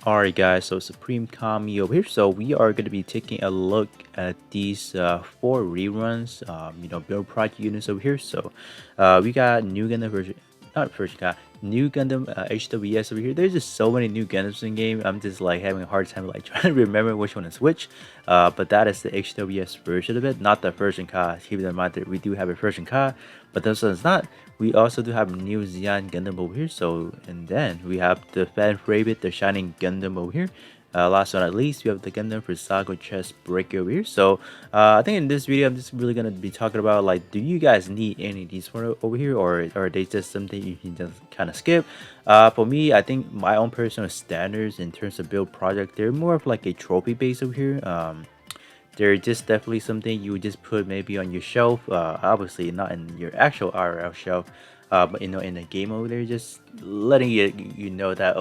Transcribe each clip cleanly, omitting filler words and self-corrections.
Alright guys, so Supreme Kami over here. So we are going to be taking a look at these 4 reruns, build project units over here. So we got new Gundam version, not version, got new Gundam HWS over here. There's just so many new Gundams in game. I'm just like having a hard time like trying to remember which one is which. But that is the HWS version of it, not the version Ka. Keep in mind that we do have a version Ka, but this one is not. We also do have new Zeon Gundam over here. So, and then we have the fan favorite, the Shining Gundam over here. Last but not least, we have the Gundam for Sago Chest Breaker over here. So, I think in this video, I'm just really gonna be talking about like, do you guys need any of these for over here, or are they just something you can just kind of skip? For me, I think my own personal standards in terms of build project, they're more of like a trophy base over here. They're just definitely something you would just put maybe on your shelf. Obviously not in your actual RL shelf, but in the game over there, just letting you know that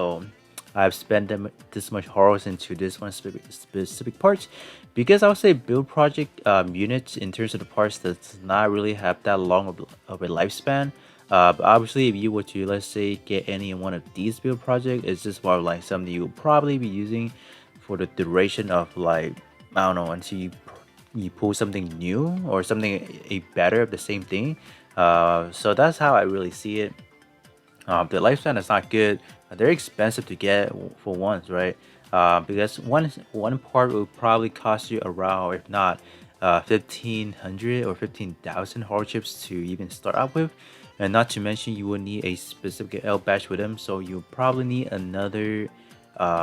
I've spent this much horrors into this one specific parts, because I would say build project units in terms of the parts does not really have that long of a lifespan. But obviously, if you were to, let's say, get any one of these build project, it's just more like something you will probably be using for the duration of like, I don't know, until you pull something new or something a better of the same thing. So that's how I really see it. The lifespan is not good. They're expensive to get for once, right? Because one part will probably cost you around, if not 1,500 or 15,000 hardships to even start out with, and not to mention you will need a specific L batch with them, so you probably need another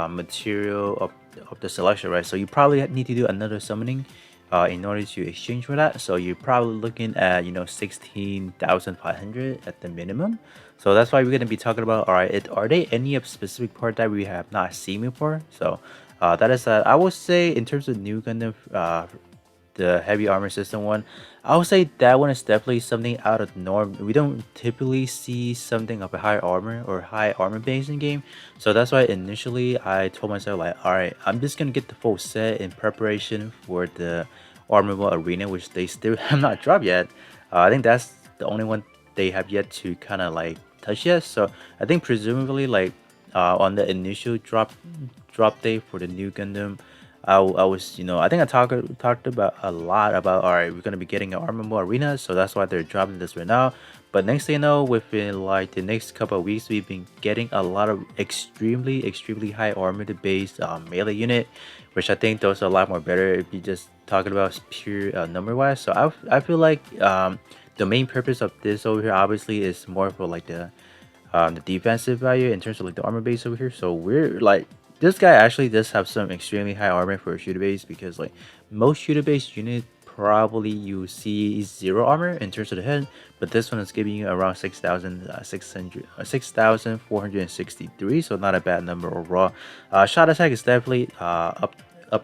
material of the selection, right? So you probably need to do another summoning in order to exchange for that. So you're probably looking at 16,500 at the minimum. So that's why we're going to be talking about, all right, are there any specific part that we have not seen before? So that is that. I would say in terms of new Gundam, the heavy armor system one, I would say that one is definitely something out of the norm. We don't typically see something of a high armor or high armor base in game, so that's why initially I told myself like, all right, I'm just gonna get the full set in preparation for the armorable arena, which they still have not dropped yet. I think that's the only one they have yet to kind of like touch yet. So I think presumably like on the initial drop date for the new Gundam, I was, I think I talked about a lot about, all right, we're gonna be getting an armorable arena, so that's why they're dropping this right now. But next thing you know, within like the next couple of weeks, we've been getting a lot of extremely high armored based melee unit, which I think those are a lot more better if you just talking about pure number wise. So I feel like the main purpose of this over here obviously is more for like the defensive value in terms of like the armor base over here. So we're like, this guy actually does have some extremely high armor for a shooter base, because like most shooter base unit probably you see 0 armor in terms of the head, but this one is giving you around 6,463, so not a bad number overall. Shot attack is definitely up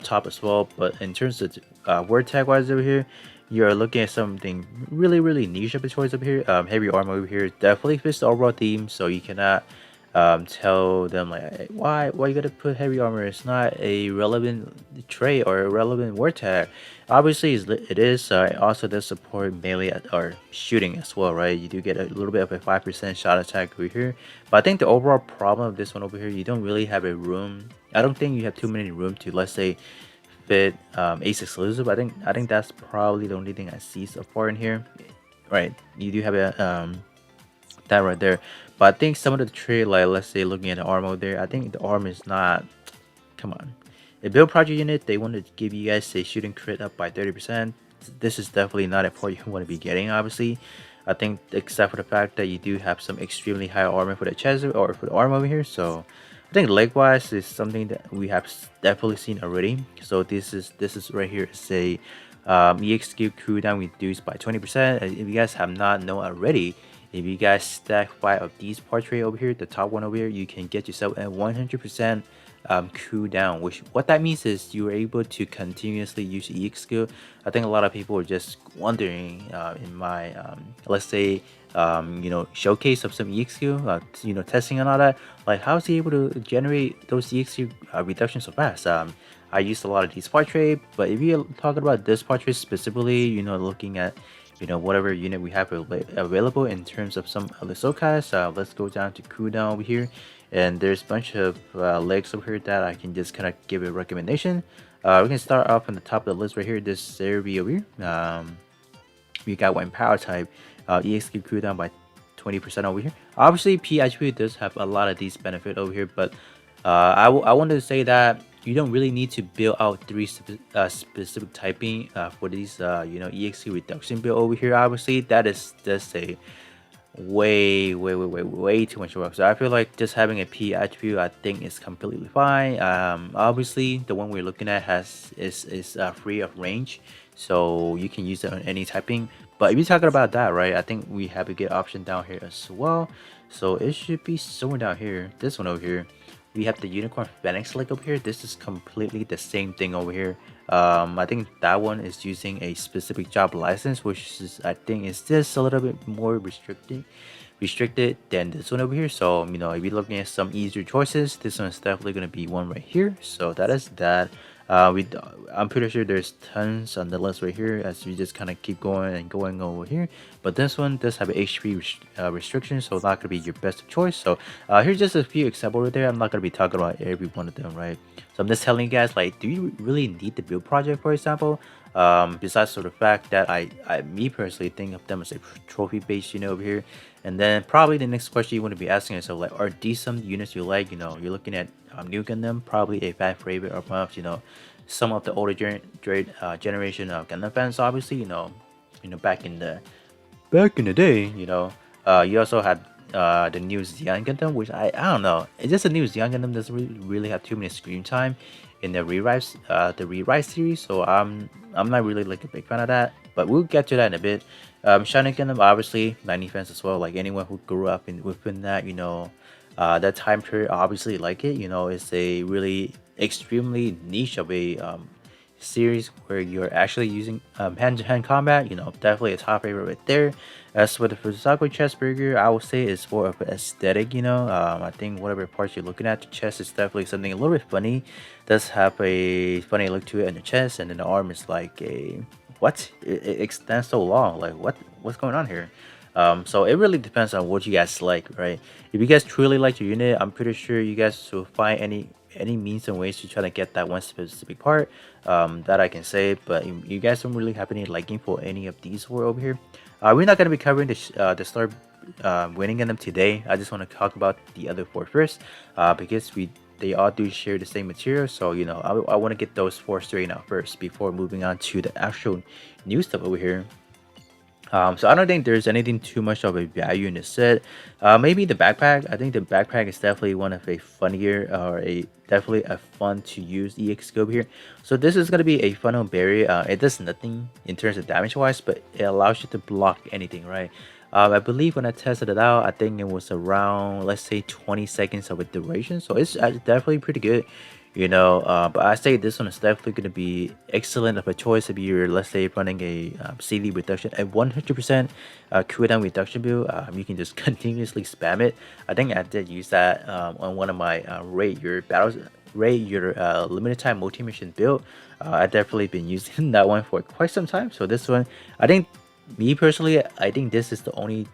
top as well, but in terms of word tag wise over here, you're looking at something really niche of a choice over here. Heavy armor over here definitely fits the overall theme, so you cannot tell them like, hey, why you gotta put heavy armor. It's not a relevant trait or a relevant word tag. Obviously it is. It also does support melee or shooting as well, right? You do get a little bit of a 5% shot attack over here, but I think the overall problem of this one over here, you don't really have a room. I don't think you have too many room to, let's say, fit ace exclusive. I think that's probably the only thing I see so far in here, right? You do have a that right there, but I think some of the trade, like let's say looking at the armor there, I think the armor is not, come on, a build project unit, they want to give you guys a shooting crit up by 30%. This is definitely not a part you want to be getting, obviously. I think except for the fact that you do have some extremely high armor for the chest or for the armor over here. So I think leg wise is something that we have definitely seen already. So this is right here, say EXQ cooldown reduced by 20%. If you guys have not known already, if you guys stack 5 of these portrait over here, the top one over here, you can get yourself a 100% cooldown. Which what that means is you are able to continuously use EX skill. I think a lot of people are just wondering in my let's say showcase of some EX skill, testing and all that, like how is he able to generate those EX reductions so fast? I used a lot of these portrait, but if you're talking about this portrait specifically, looking at whatever unit we have available in terms of some of the SOCAS. Let's go down to cooldown over here, and there's a bunch of legs over here that I can just kind of give a recommendation. We can start off on the top of the list right here. This Cerebi over here. We got one power type, EXQ cooldown by 20% over here. Obviously, PHP does have a lot of these benefit over here, but I wanted to say that you don't really need to build out three specific typing for these EXQ reduction build over here. Obviously, that is just a way too much work. So I feel like just having a P attribute, I think, is completely fine. Obviously, the one we're looking at is free of range, so you can use it on any typing. But if you're talking about that, right, I think we have a good option down here as well. So it should be somewhere down here. This one over here. We have the Unicorn Phoenix Lake over here. This is completely the same thing over here. I think that one is using a specific job license, which is, I think, is just a little bit more restricted than this one over here. So if you're looking at some easier choices, this one is definitely going to be one right here. So that is that. I'm pretty sure there's tons on the list right here as we just kind of keep going and going over here. But this one does have an HP restriction, so it's not going to be your best choice. So here's just a few examples right there. I'm not going to be talking about every one of them, right? So I'm just telling you guys, like, do you really need the build project, for example? Besides the fact that me personally think of them as a trophy based unit over here. And then probably the next question you want to be asking yourself, like, are these some units you like? You're looking at New Gundam, probably a fan favorite, or perhaps some of the older generation of Gundam fans. Obviously, back in the day, you also had the new Xian Gundam, which I don't know. It's just a new Xian Gundam doesn't really have too many screen time in the rewrite series, so I'm not really like a big fan of that. But we'll get to that in a bit. Shining Gundam, obviously, 90 fans as well. Like anyone who grew up within that, that time period, obviously like it. It's a really extremely niche of a series where you're actually using hand-to-hand combat. Definitely a top favorite right there. As for the Fusaku chest burger, I would say it's more of an aesthetic. I think whatever parts you're looking at, the chest is definitely something a little bit funny. Does have a funny look to it in the chest, and then the arm is like a what? It extends so long. Like what's going on here? So it really depends on what you guys like, right? If you guys truly like your unit, I'm pretty sure you guys will find any means and ways to try to get that one specific part that I can say. But you guys don't really have any liking for any of these four over here. We're not going to be covering the star winning in them today. I just want to talk about the other four first because they all do share the same material. So I want to get those four straight out first before moving on to the actual new stuff over here. So I don't think there's anything too much of a value in the set. Maybe the backpack. I think the backpack is definitely one of a funnier or definitely a fun to use EX over here. So this is gonna be a funnel barrier. It does nothing in terms of damage wise, but it allows you to block anything, right? I believe when I tested it out, I think it was around, let's say, 20 seconds of a duration. So it's definitely pretty good. But I say this one is definitely going to be excellent of a choice if you're, let's say, running a CD reduction at 100% cooldown reduction build. You can just continuously spam it. I think I did use that on one of my rate your limited time multi-mission build. I've definitely been using that one for quite some time. So this one, I think, me personally, I think this is the only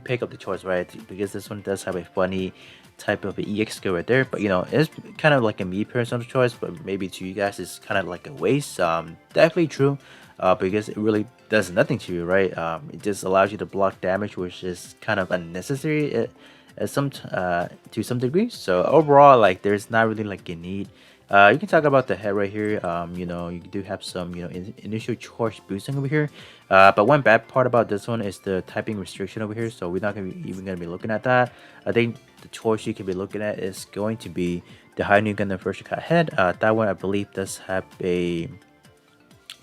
pick of the choice, right? Because this one does have a funny type of EX skill right there, but it's kind of like a me personal choice, but maybe to you guys it's kind of like a waste. Definitely true, because it really does nothing to you, right? It just allows you to block damage, which is kind of unnecessary at to some degree. So overall, like, there's not really like a need. You can talk about the head right here. You do have some initial charge boosting over here, but one bad part about this one is the typing restriction over here, so we're not even gonna be looking at that. I think the choice you can be looking at is going to be the High New Gundam First Cut head. That one I believe does have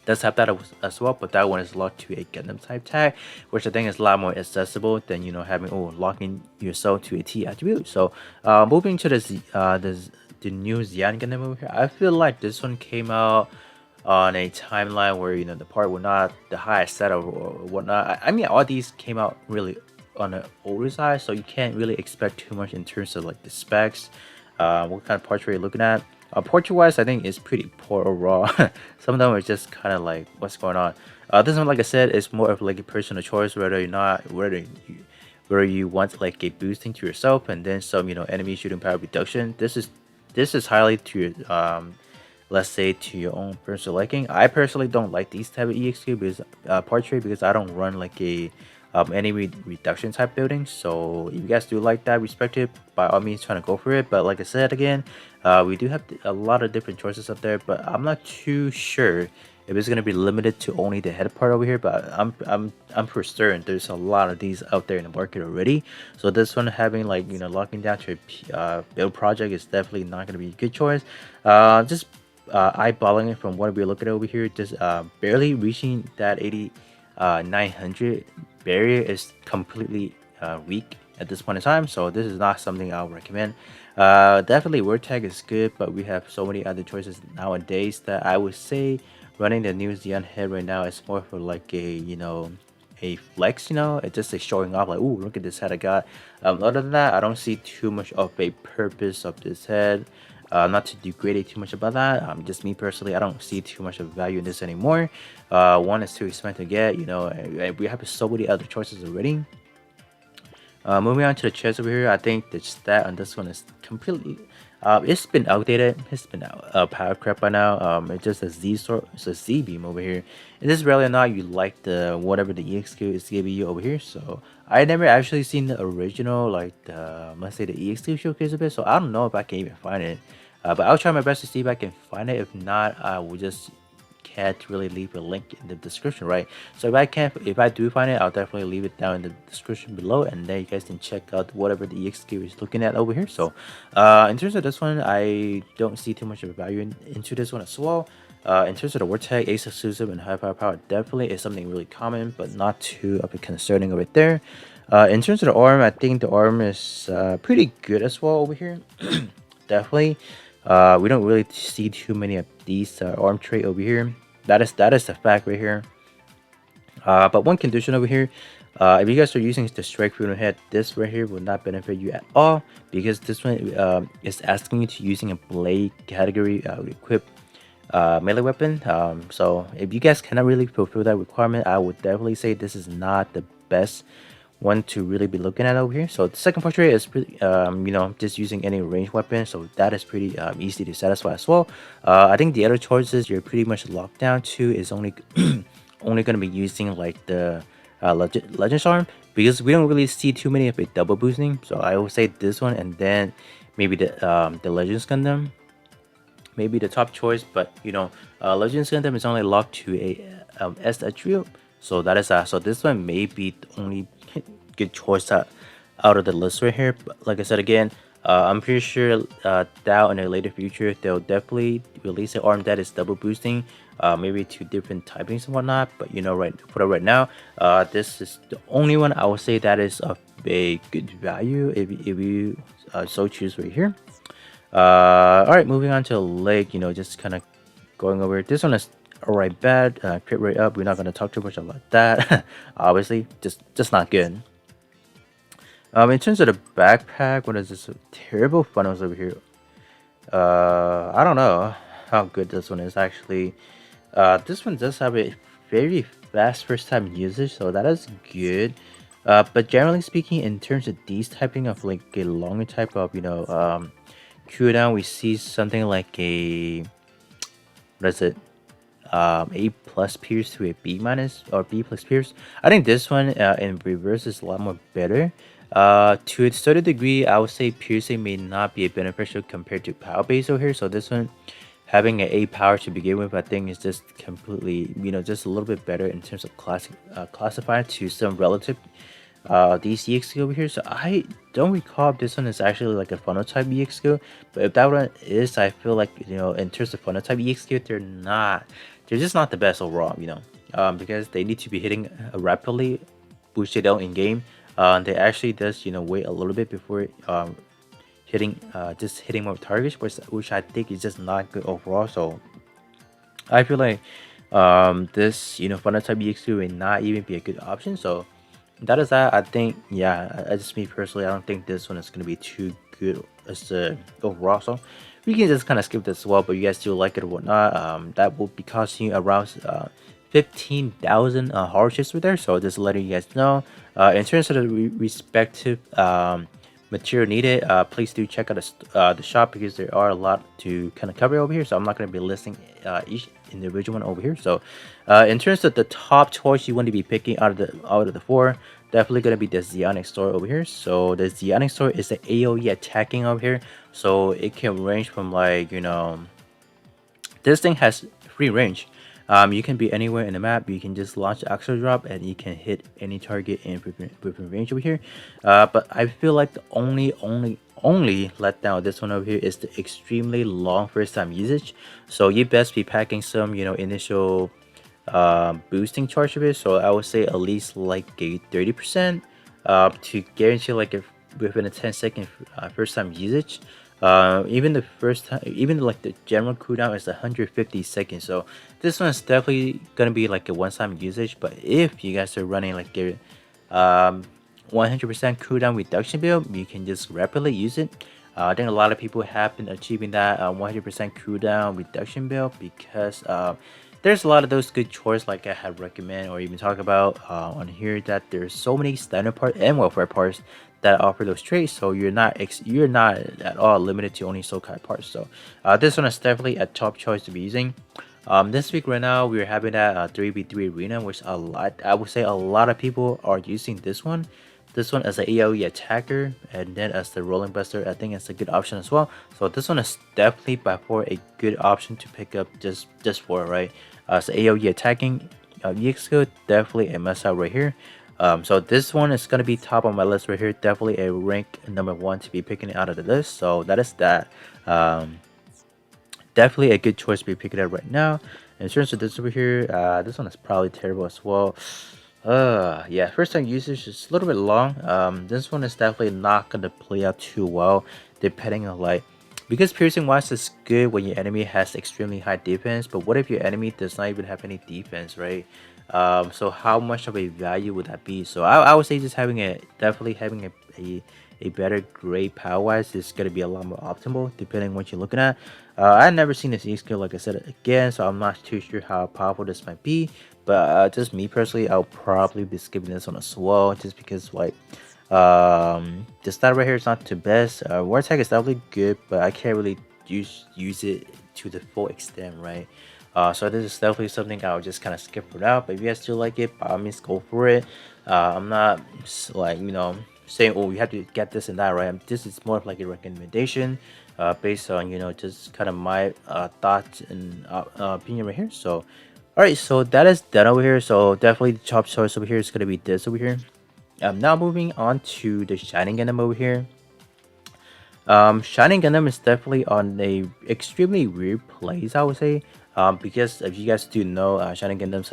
that as well, but that one is locked to a Gundam type tag, which I think is a lot more accessible than having locking yourself to a T attribute. So moving to the new Xian Gundam over here, I feel like this one came out on a timeline where the part were not the highest setup or whatnot. I mean, all these came out really on the older side, so you can't really expect too much in terms of like the specs. What kind of parts are you looking at? Portrait wise, I think it's pretty poor overall. Some of them are just kind of like, what's going on? This one, like I said, is more of like a personal choice whether where you want like a boosting to yourself and then some enemy shooting power reduction. This is highly to your let's say to your own personal liking. I personally don't like these type of EXQ because portrait because I don't run like a any reduction type building. So if you guys do like that, respect it. By all means, trying to go for it. But like I said again, we do have a lot of different choices up there. But I'm not too sure if it's gonna be limited to only the head part over here. But I'm for certain there's a lot of these out there in the market already. So this one having like locking down to a build project is definitely not gonna be a good choice. Just eyeballing it from what we're looking at over here, just barely reaching that 900 barrier is completely weak at this point in time. So this is not something I'll recommend. Definitely word tag is good, but we have so many other choices nowadays that I would say running the new Xeon head right now is more for like a flex, it's just like showing off like, oh, look at this head I got. Other than that, I don't see too much of a purpose of this head. Not to degrade it too much about that. Just me personally, I don't see too much of value in this anymore. One is too expensive to get, and we have so many other choices already. Moving on to the chest over here, I think the stat on this one is completely. It's been outdated. It's been power crap by now. It's just a Z sort. It's a Z beam over here. And this is really not you like the whatever the EXQ is giving you over here. So I never actually seen the original like the let's say the EXQ showcase of it. So I don't know if I can even find it. But I'll try my best to see if I can find it. If not, I will just can't really leave a link in the description, right? So if I do find it, I'll definitely leave it down in the description below, and then you guys can check out whatever the EXQ is looking at over here. So in terms of this one, I don't see too much of a value into this one as well. In terms of the word tag, ace exclusive and high power definitely is something really common, but not too of a concerning over there. In terms of the arm, I think the arm is pretty good as well over here. Definitely. We don't really see too many of these arm trait over here. That is the fact right here. But one condition over here, if you guys are using the strike through the head, this right here will not benefit you at all because this one is asking you to using a blade category equipped melee weapon. So if you guys cannot really fulfill that requirement, I would definitely say this is not the best one to really be looking at over here. So the second portrait is pretty just using any range weapon, so that is pretty easy to satisfy as well. I think the other choices you're pretty much locked down to is only only going to be using like the legend arm, because we don't really see too many of it double boosting. So I would say this one, and then maybe the legends Gundam, maybe the top choice. But legends Gundam is only locked to a S attribute, so that is so this one may be the only good choice out of the list right here. But like I said again, I'm pretty sure that in a later future they'll definitely release an arm that is double boosting, maybe two different typings and whatnot. But right now, this is the only one I would say that is of a good value if you so choose right here. All right, moving on to leg. Just kind of going over this one is alright bad. Crit rate up. We're not gonna talk too much about that. Obviously, just not good. In terms of the backpack, what is this? Terrible funnels over here. I don't know how good this one is actually. This one does have a very fast first time usage, so that is good. But generally speaking, in terms of these typing of like a longer type of cooldown, we see something like a what is it? A plus pierce to a B minus or B plus pierce. I think this one in reverse is a lot more better. To a certain degree, I would say piercing may not be beneficial compared to power base over here. So this one, having an A power to begin with, I think is just completely, just a little bit better in terms of classifying to some relative these EX over here. So I don't recall if this one is actually like a funnel type EX skill, but if that one is, I feel like in terms of funnel type EX skill, they're just not the best overall. Because they need to be hitting rapidly, boosted out in game. They actually does wait a little bit before hitting more targets, which I think is just not good overall. So I feel like this funnel type EX skill may not even be a good option. So that is that. I think, yeah, just me personally, I don't think this one is going to be too good as the overall. So we can just kind of skip this as well, but you guys still like it or whatnot. That will be costing you around 15,000 hardships with there. So just letting you guys know. In terms of the respective material needed, please do check out the shop because there are a lot to kind of cover over here. So I'm not going to be listing each individual one over here. So in terms of the top choice you want to be picking out of the four, definitely going to be the Zeonic Sword over here. So the Zeonic Sword is the AoE attacking over here. So it can range from like, this thing has free range. You can be anywhere in the map. You can just launch Axel Drop and you can hit any target within range over here. But I feel like the only letdown of this one over here is the extremely long first time usage. So you best be packing some, initial boosting charge of it. So I would say at least like a 30% to guarantee like if within a 10-second first time usage. Even the first time, even like the general cooldown is 150 seconds. So this one is definitely gonna be like a one-time usage. But if you guys are running like a 100% cooldown reduction build, you can just rapidly use it. I think a lot of people have been achieving that 100% cooldown reduction build because there's a lot of those good chores like I have recommend or even talk about on here, that there's so many standard parts and welfare parts that offer those traits, so you're not at all limited to only Sokai parts. So this one is definitely a top choice to be using. This week right now we're having that 3v3 arena, which I would say a lot of people are using this one. This one as an AoE attacker, and then as the rolling buster, I think it's a good option as well. So this one is definitely by far a good option to pick up just for, right? So AoE attacking, EX skill, definitely a must have right here. So this one is gonna be top on my list right here. Definitely a rank number 1 to be picking out of the list. So that is that. Definitely a good choice to be picking up right now. In terms of this over here, this one is probably terrible as well. Yeah, first time usage is a little bit long. This one is definitely not gonna play out too well, depending on like, because piercing wise is good when your enemy has extremely high defense, but what if your enemy does not even have any defense, right? So how much of a value would that be? So I would say just definitely having a better grade power wise is gonna be a lot more optimal depending on what you're looking at. I've never seen this E skill, like I said again, so I'm not too sure how powerful this might be. But just me personally, I'll probably be skipping this one as well, just because like the stat right here is not the best. War attack is definitely good, but I can't really use it to the full extent, right? So this is definitely something I'll just kind of skip for now. But if you guys still like it, by all means go for it. I'm not like saying, oh, you have to get this and that, right? This is more of like a recommendation based on just kind of my thoughts and opinion right here. So alright, so that is done over here. So definitely the top choice over here is gonna be this over here. Now moving on to the Shining Gundam over here. Shining Gundam is definitely on a extremely weird place, I would say. Because if you guys do know, Shining Gundam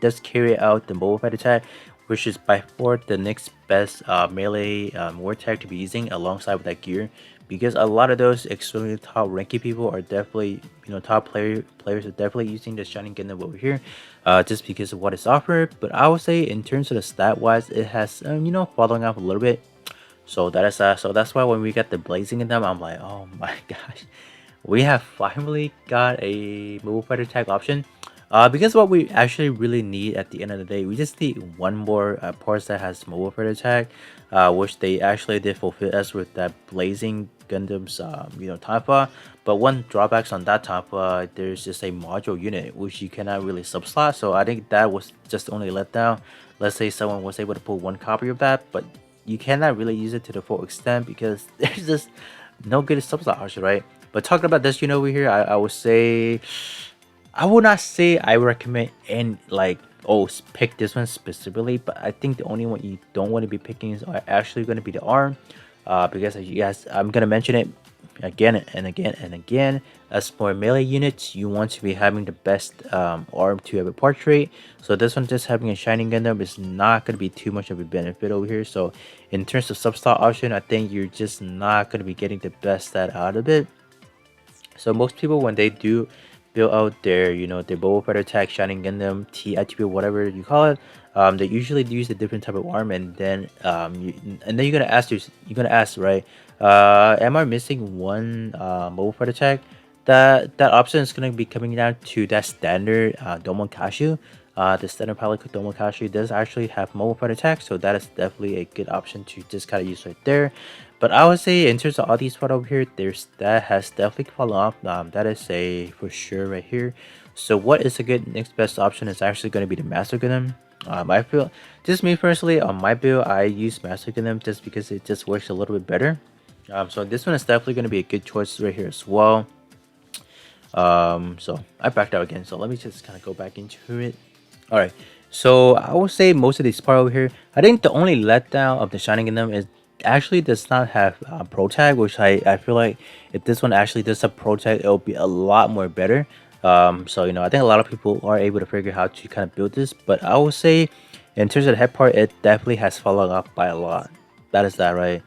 does carry out the mobile fight attack, which is by far the next best melee war attack to be using alongside with that gear. Because a lot of those extremely top ranking people are definitely, top players are definitely using the Shining Gundam over here, just because of what it's offered. But I would say in terms of the stat wise, it has, falling off a little bit. So that's why when we got the Blazing Gundam, I'm like, oh my gosh, we have finally got a mobile fighter attack option. Because what we actually really need at the end of the day, we just need one more parts that has mobile fighter attack, which they actually did fulfill us with that Blazing Gundam's Tanfa. But one drawbacks on that Tanfa, there's just a module unit which you cannot really subslot. So I think that was just only let down. Let's say someone was able to pull one copy of that, but you cannot really use it to the full extent because there's just no good subslot option, right? But talking about this over here, I would say, I would not say I recommend and like, oh, pick this one specifically, but I think the only one you don't want to be picking is actually going to be the arm, because as you guys, I'm going to mention it again and again and again. As for melee units, you want to be having the best arm to have a portrait. So this one, just having a Shining Gundam is not going to be too much of a benefit over here. So in terms of subslot option, I think you're just not going to be getting the best stat out of it. So most people, when they do build out their their mobile fighter attack, Shining Gundam, T attribute, whatever you call it, they usually use a different type of arm, and then you're gonna ask right, am I missing one mobile fighter attack? that option is going to be coming down to that standard Domokashi. The standard pilot Domokashi does actually have mobile fighter attack, so that is definitely a good option to just kind of use right there. But I would say in terms of all these part over here, there's that has definitely fallen off. That is a for sure right here. So what is a good next best option is actually going to be the Master Gundam. I feel just me personally on my build, I use Master Gundam just because it just works a little bit better. So this one is definitely going to be a good choice right here as well. So I backed out again. So let me just kind of go back into it. All right. So I would say most of these part over here. I think the only letdown of the Shining Kingdom is actually does not have pro tag, which I feel like if this one actually does have pro tag, it'll be a lot more better. So I think a lot of people are able to figure how to kind of build this, but I would say in terms of the head part, it definitely has fallen off by a lot. That is that right.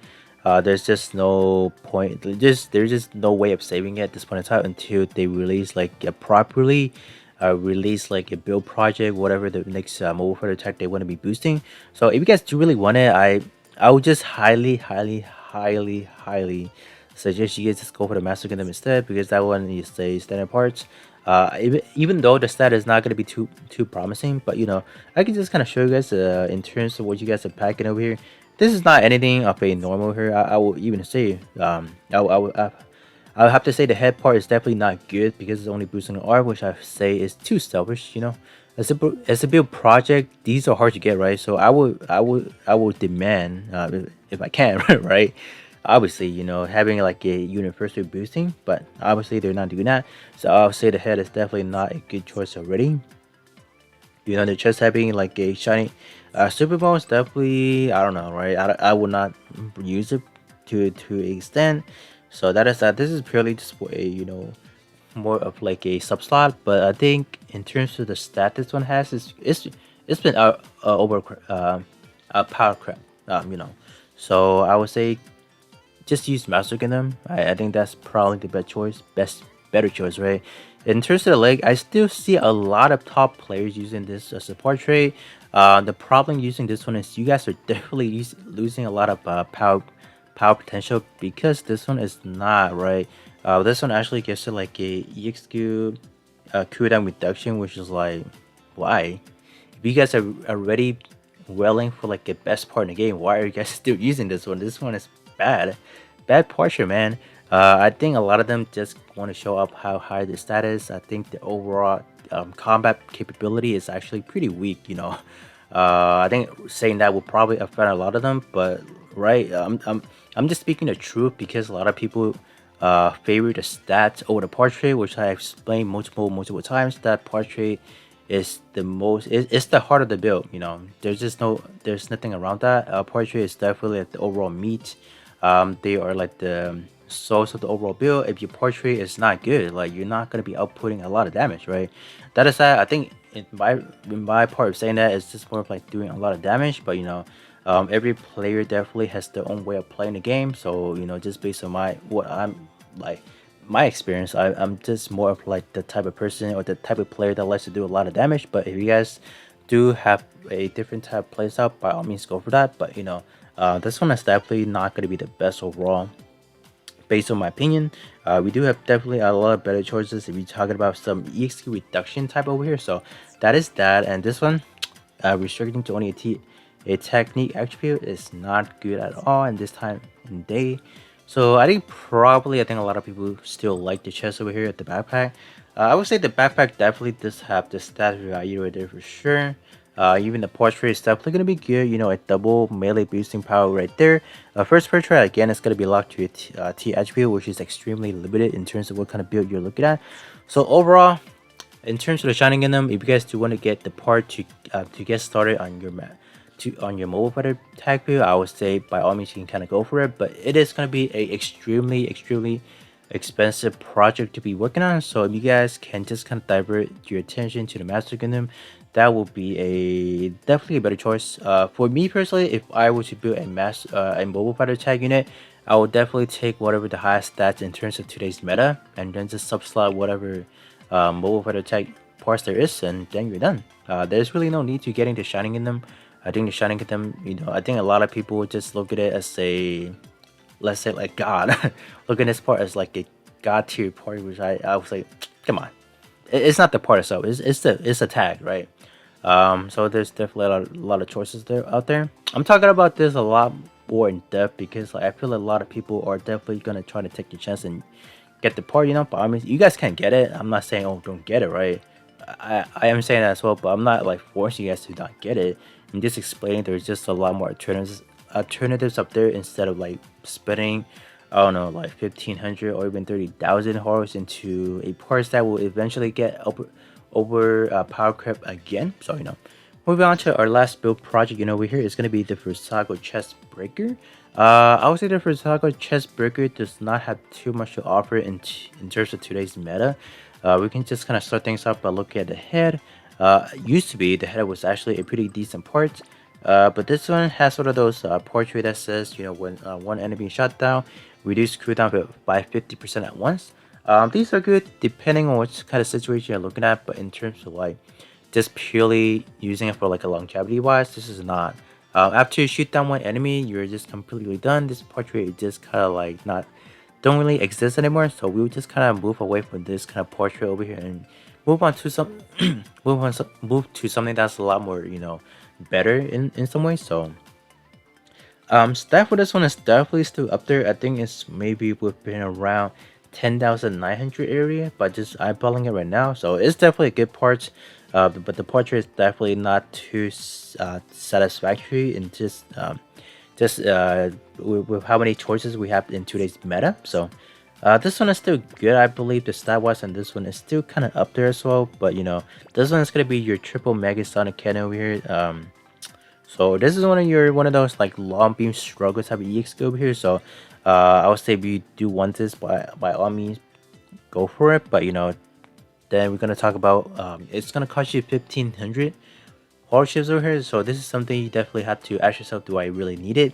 There's just no point. There's just no way of saving it at this point in time until they release like a properly release like a build project, whatever the next mobile fighter tech they want to be boosting. So if you guys do really want it, I would just highly suggest you guys just go for the Master Gundam instead, because that one is the standard parts. Even though the stat is not going to be too promising, but I can just kind of show you guys in terms of what you guys are packing over here. This is not anything of a normal here. I will even say I would have to say the head part is definitely not good because it's only boosting the R, which I say is too selfish. As a build project, these are hard to get right. So I would demand if I can, right? Obviously, having like a universal boosting, but obviously they're not doing that. So I'll say the head is definitely not a good choice already. The chest having like a shiny super ball is definitely, I don't know, right? I would not use it to extent. So that is that. This is purely just for a more of like a sub slot. But I think in terms of the stat this one has, it's been over power crap. So I would say just use Master Gundam. I think that's probably the better choice, right? In terms of the leg, I still see a lot of top players using this as a portrait. The problem using this one is you guys are definitely losing a lot of power potential because this one is not right. This one actually gives it like a EXQ cooldown reduction, which is like why? If you guys are already willing for like the best part in the game, why are you guys still using this one? This one is bad posture, man. I think a lot of them just want to show up how high the stat is. I think the overall combat capability is actually pretty weak. I think saying that will probably offend a lot of them, but right, I'm just speaking the truth because a lot of people favor the stats over the portrait, which I explained multiple times. That portrait is the most it's the heart of the build. There's nothing around that. Portrait is definitely like the overall meat. They are like the source of the overall build. If your portrait is not good, like you're not gonna be outputting a lot of damage, right? That is that. I think in my part of saying that is just more of like doing a lot of damage, but every player definitely has their own way of playing the game. So just based on what I'm like my experience, I'm just more of like the type of person or the type of player that likes to do a lot of damage. But if you guys do have a different type of playstyle, by all means go for that. But this one is definitely not going to be the best overall based on my opinion. We do have definitely a lot of better choices if you're talking about some EXP reduction type over here. So that is that, and this one restricting to only a technique attribute is not good at all in this time and day. So I think a lot of people still like the chest over here at the backpack. I would say the backpack definitely does have the stat value right there for sure. Even the portrait is definitely going to be good. A double melee boosting power right there. First portrait again is going to be locked to a T attribute, which is extremely limited in terms of what kind of build you're looking at. So overall, in terms of the Shining Kingdom, if you guys do want to get the part to get started on your on your mobile fighter tag build, I would say by all means you can kind of go for it. But it is going to be a extremely expensive project to be working on. So if you guys can just kind of divert your attention to the Master Kingdom, that will be definitely a better choice. For me personally, if I were to build a mobile fighter tag unit, I would definitely take whatever the highest stats in terms of today's meta, and then just subslot whatever mobile fighter tag parts there is, and then you're done. There's really no need to getting the Shining in them. I think the Shining in them, I think a lot of people just look at it as a, let's say like God, look at this part as like a god tier part, which I was like, come on, it's not the part itself. It's the tag, right? So there's definitely a lot of choices there out there. I'm talking about this a lot more in depth because like I feel like a lot of people are definitely gonna try to take the chance and get the part, you know. But I mean, you guys can get it. I'm not saying oh don't get it, right? I am saying that as well, but I'm not like forcing you guys to not get it. I'm just explaining there's just a lot more alternatives up there instead of like spending I don't know like 1,500 or even 30,000 horrors into a parts that will eventually get over power creep again. So you know, moving on to our last build project, you know, over here is going to be the Versago chest breaker. I would say the Versago chest breaker does not have too much to offer in terms of today's meta. We can just kind of start things up by looking at the head. Used to be the head was actually a pretty decent part. But this one has sort of those portrait that says, you know, when one enemy shot down, reduce cooldown by 50% at once. These are good depending on what kind of situation you're looking at, but in terms of like just purely using it for like a longevity wise, this is not. After you shoot down one enemy, you're just completely done. This portrait is just kind of like not don't really exist anymore. So we'll just kind of move away from this kind of portrait over here and move on to some move to something that's a lot more, you know, better in some ways. So stat for this one is definitely still up there. I think it's maybe within around 10,900 area, but just eyeballing it right now. So it's definitely a good part. But the portrait is definitely not too satisfactory in just with how many choices we have in today's meta. So this one is still good. I believe the stat wise on this one is still kind of up there as well. But you know, this one is gonna be your triple mega sonic cannon over here. So this is one of those like long beam struggle type of EX over here. So I would say if you do want this, by all means go for it. But you know, then we're gonna talk about it's gonna cost you 1,500 hardships over here. So this is something you definitely have to ask yourself: do I really need it?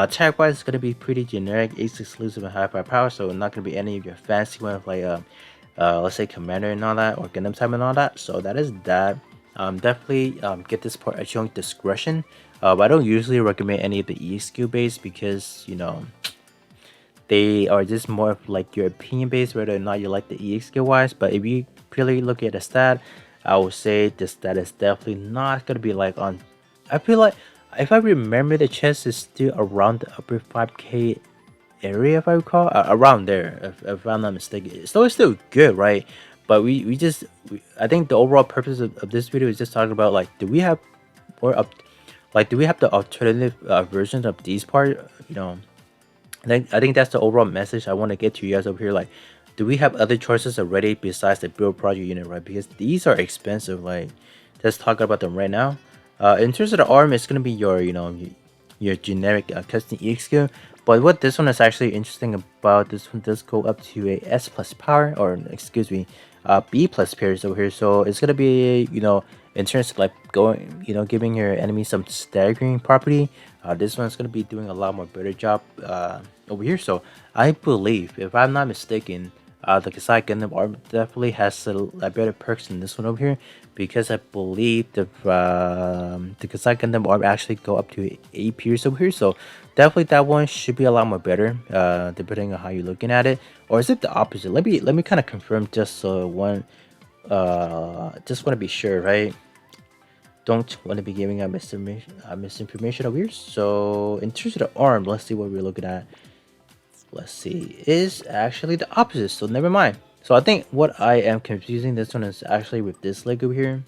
Tag wise, it's gonna be pretty generic, ace exclusive and high firepower. So not gonna be any of your fancy ones like let's say commander and all that, or Gundam type and all that. So that is that. Definitely get this part at your own discretion. I don't usually recommend any of the EX skill base because you know they are just more of like your opinion based whether or not you like the EX skill wise. But if you purely look at the stat, I would say the stat is definitely not gonna be like on. I feel like if I remember, the chest is still around the upper 5k area if I recall, around there if I'm not mistaken. So it's still good, right? But I think the overall purpose of this video is just talking about like do we have more up like do we have the alternative versions of these part, you know. I think that's the overall message I want to get to you guys over here. Like, do we have other choices already besides the build project unit, right? Because these are expensive. Like, let's talk about them right now. In terms of the arm, it's gonna be your, you know, your generic custom EX skill. But what this one is actually interesting about, this one does go up to a S plus power, or excuse me, B plus pairs over here. So it's gonna be, you know, in terms of like going, you know, giving your enemy some staggering property. This one's gonna be doing a lot more better job over here. So I believe, if I'm not mistaken, the Kasai Gundam arm definitely has a better perks than this one over here, because I believe the Kasai Gundam arm actually go up to 8 peers over here. So definitely that one should be a lot more better, depending on how you're looking at it. Or is it the opposite? Let me kind of confirm just one. Just want to be sure, right? Don't want to be giving out misinformation over here. So in terms of the arm, let's see what we're looking at. Let's see, is actually the opposite, so never mind. So I think what I am confusing this one is actually with this leg over here,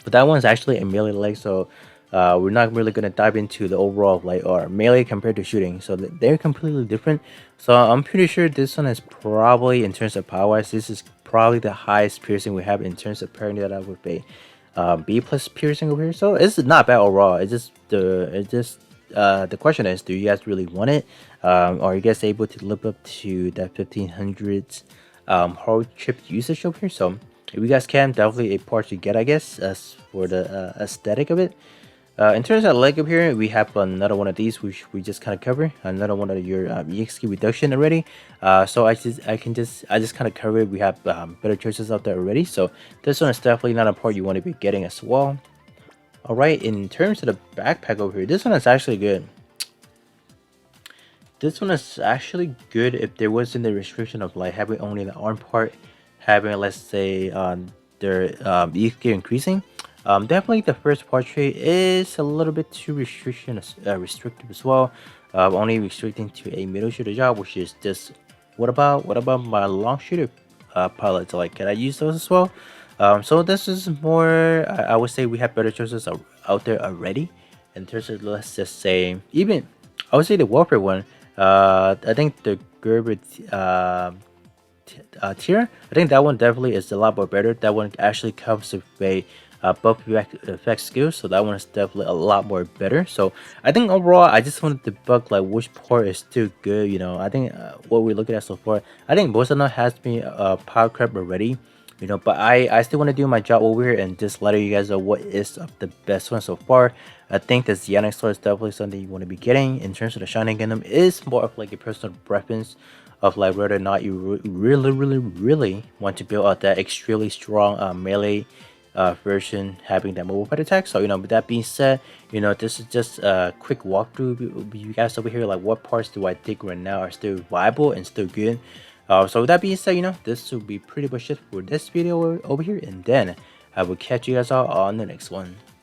but that one's actually a melee leg. So we're not really going to dive into the overall like or melee compared to shooting, so they're completely different. So I'm pretty sure this one is probably, in terms of power wise, this is probably the highest piercing we have in terms of pairing that up with a B plus piercing over here. So it's not bad overall. It's just the question is, do you guys really want it? Are you guys able to live up to that 1,500 hard chip usage over here? So if you guys can, definitely a part to get, I guess, as for the aesthetic of it. In terms of leg up here, we have another one of these, which we just kind of cover. Another one of your EXP reduction already. So I just kind of cover it. We have better choices out there already. So this one is definitely not a part you want to be getting as well. All right, in terms of the backpack over here, this one is actually good. this one is actually good if there wasn't the restriction of like having only the arm part, having let's say their EQ increasing. Definitely the first portrait is a little bit too restrictive as well. Only restricting to a middle shooter job, which is this. What about my long shooter pilots? Like, can I use those as well? So this is more. I would say we have better choices out there already. In terms of, let's just say, even I would say the warfare one. I think the Gerber tier. I think that one definitely is a lot more better. That one actually comes with a buff effect skill, so that one is definitely a lot more better. So I think overall, I just wanted to debug like which part is still good. You know, I think what we're looking at so far, I think most of them has me power crap already. You know, but I still want to do my job over here and just let you guys know what is the best one so far. I think the Xeonic Sword is definitely something you want to be getting. In terms of the Shining Kingdom, is more of like a personal preference of like whether or not you really want to build out that extremely strong melee version having that mobile fight attack. So, you know, with that being said, you know, this is just a quick walkthrough with you guys over here. Like, what parts do I think right now are still viable and still good? So with that being said, you know, this will be pretty much it for this video over here, and then I will catch you guys all on the next one.